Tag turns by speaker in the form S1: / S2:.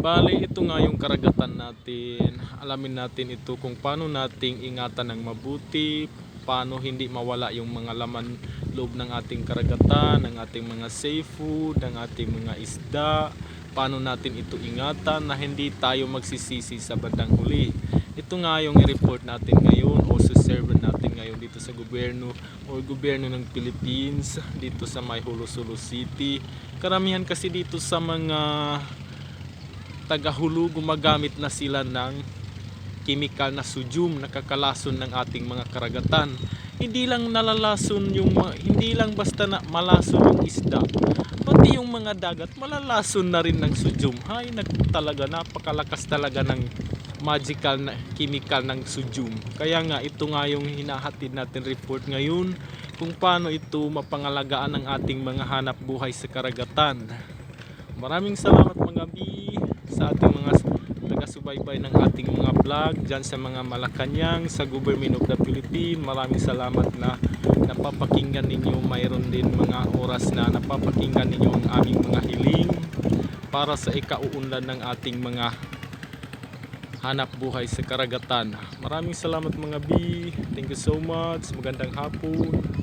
S1: Bali, ito nga yung karagatan natin. Alamin natin ito kung paano nating ingatan ng mabuti, paano hindi mawala yung mga laman loob ng ating karagatan, ng ating mga seafood, ng ating mga isda, paano natin ito ingatan na hindi tayo magsisisi sa bandang huli. Ito nga yung i-report natin ngayon o serve natin ngayon dito sa gobyerno o gobyerno ng Philippines, dito sa may Hulosulu City. Karamihan kasi dito sa mga tagahulo gumagamit na sila ng chemical na sodium, nakakalason ng ating mga karagatan. Hindi lang nalalason yung hindi lang basta na malason yung isda, pati yung mga dagat malalason na rin ng sodium. Hay, talaga napakalakas talaga ng magical na chemical ng sodium. Kaya nga ito nga yung hinahatid natin report ngayon kung paano ito mapangalagaan ng ating mga hanap buhay sa karagatan. Maraming salamat mga B sa ating mga taga-subaybay ng ating mga vlog dyan sa mga Malacanang, sa Government of the Philippines. Maraming salamat na napapakinggan ninyo. Mayroon din mga oras na napapakinggan ninyo ang aming mga hiling para sa ikauunlad ng ating mga hanap buhay sa karagatan. Maraming salamat mga B. Thank you so much. Magandang hapon.